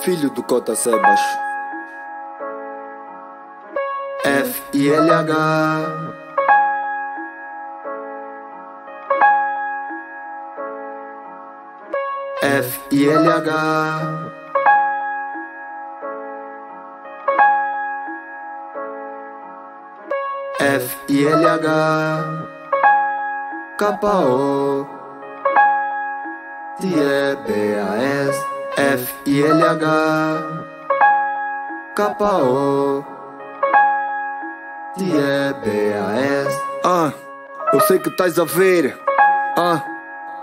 Filho do Cota Sebas. FILH. FILH. FILH. KO TEBAS. FILH. KO TEBAS. Eu sei que estás a ver.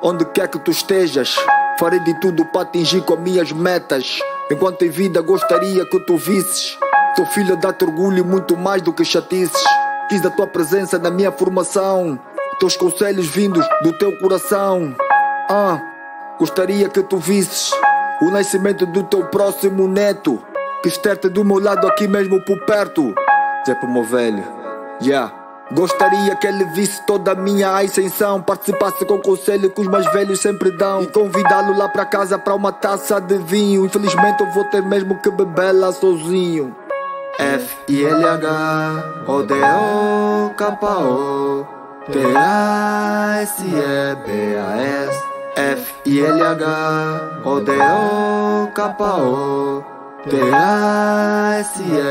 Onde quer que tu estejas, farei de tudo para atingir com minhas metas. Enquanto em vida gostaria que tu visses. Sou filho, dá-te orgulho muito mais do que chatices. Quis a tua presença na minha formação, teus conselhos vindos do teu coração. Gostaria que tu visses o nascimento do teu próximo neto. Quis ter-te do meu lado aqui mesmo por perto. Zé pro meu velho, Gostaria que ele visse toda a minha ascensão, participasse com o conselho que os mais velhos sempre dão, e convidá-lo lá para casa para uma taça de vinho. Infelizmente eu vou ter mesmo que beber lá sozinho. FILH ODO KO TASEBAS. FILH ODO KO TASEBAS.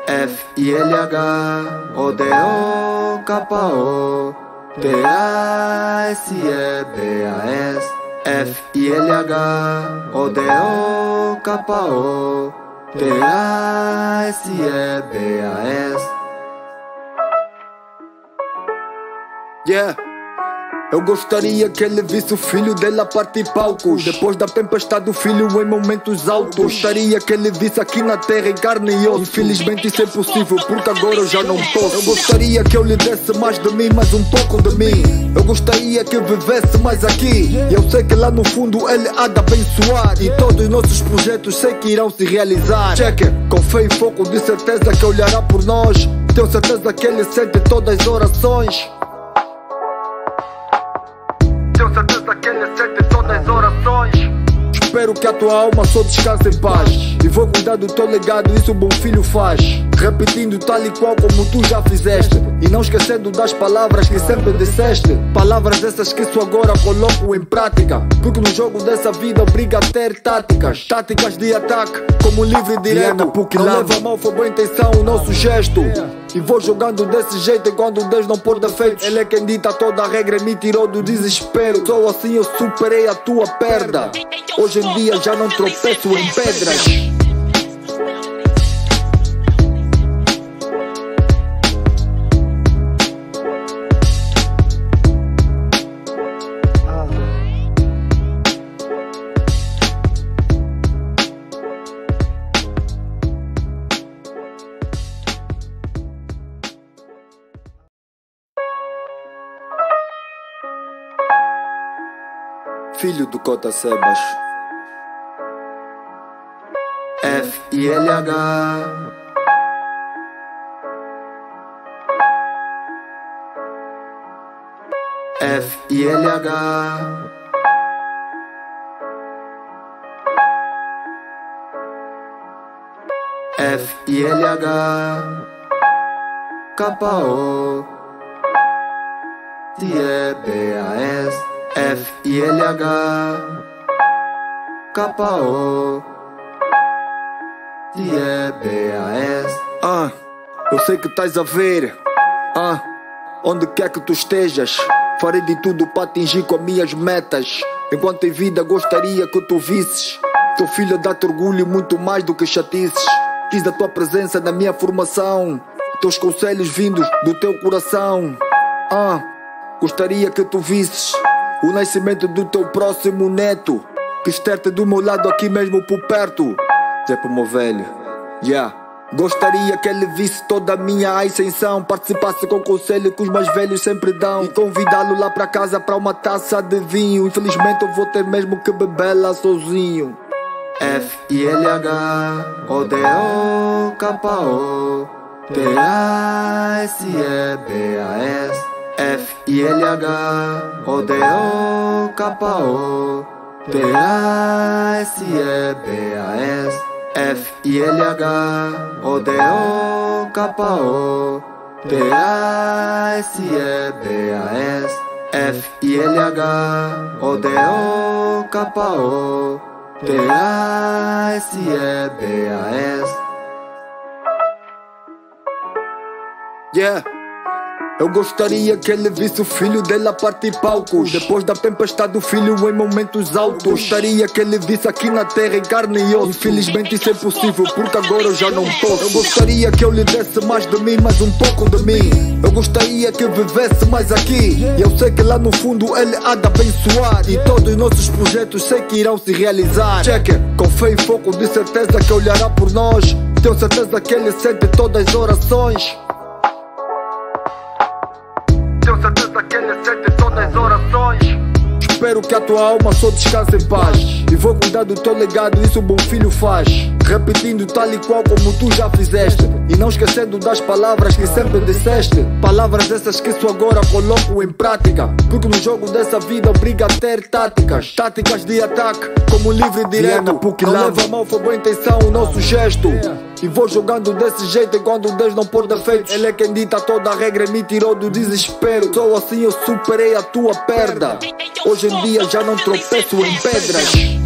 FILH ODO KO TASEBAS. FILH ODO KO TASEBAS. Eu gostaria que ele visse o filho dele a partir palcos, depois da tempestade do filho em momentos altos. Gostaria que ele visse aqui na terra em carne e osso. Infelizmente isso é impossível porque agora eu já não posso. Eu gostaria que eu lhe desse mais de mim, mais um pouco de mim. Eu gostaria que vivesse mais aqui, e eu sei que lá no fundo ele há de abençoar, e todos os nossos projetos sei que irão se realizar. Checker, com fé e foco, de certeza que olhará por nós. Tenho certeza que ele sente todas as orações. Tenho certeza que ele sente todas as orações. Espero que a tua alma só descanse em paz, e vou cuidar do teu legado, isso o bom filho faz. Repetindo tal e qual como tu já fizeste, e não esquecendo das palavras que sempre disseste. Palavras essas que só agora coloco em prática, porque no jogo dessa vida obriga a ter táticas. Táticas de ataque, como livre direto. Não leva a mal, foi boa intenção o nosso gesto, e vou jogando desse jeito enquanto Deus não pôr defeitos. Ele é quem dita toda a regra e me tirou do desespero. Só assim eu superei a tua perda. Hoje em dia já não tropeço em pedras. Filho do Cota Sebas. FILH FILH FILH KO TEBAS. FILH KO TEBAS. Eu sei que estás a ver. Onde quer que tu estejas, farei de tudo para atingir com minhas metas. Enquanto em vida gostaria que tu visses. Sou filho, dá-te orgulho muito mais do que chatices. Quis a tua presença na minha formação, teus conselhos vindos do teu coração. Gostaria que tu visses o nascimento do teu próximo neto. Quis ter-te do meu lado aqui mesmo por perto. Zé pro meu velho, Gostaria que ele visse toda a minha ascensão, participasse com o conselho que os mais velhos sempre dão, e convidá-lo lá para casa para uma taça de vinho. Infelizmente eu vou ter mesmo que beber lá sozinho. FILH ODO KO TASEBAS. FILH ODO KO T-A-S-E-B-A-S-F-I-L-H-O-D-O-K-O T-A-S-E-B-A-S-F-I-L-H-O-D-O-K-O T-A-S-E-B-A-S. Yeah. Eu gostaria que ele visse o filho dele a partir palcos. Depois da tempestade, o filho em momentos altos. Gostaria que ele visse aqui na terra em carne e osso. Infelizmente isso é impossível, porque agora eu já não posso. Eu gostaria que eu lhe desse mais de mim, mais um pouco de mim. Eu gostaria que vivesse mais aqui. E eu sei que lá no fundo ele há de abençoar. E todos os nossos projetos sei que irão se realizar. Check it. Com fé e foco, de certeza que olhará por nós. Tenho certeza que ele sente todas as orações. Tenho certeza que ele sente todas as orações. Espero que a tua alma só descanse em paz. E vou cuidar do teu legado, isso o bom filho faz. Repetindo tal e qual como tu já fizeste. E não esquecendo das palavras que sempre disseste. Palavras essas que só agora coloco em prática. Porque no jogo dessa vida obriga a ter táticas. Táticas de ataque, como livre e direto. Não leva mal, foi boa intenção o nosso gesto. E vou jogando desse jeito enquanto Deus não pôr defeitos. Ele é quem dita toda a regra e me tirou do desespero. Só assim eu superei a tua perda. Hoje em dia já não tropeço em pedras.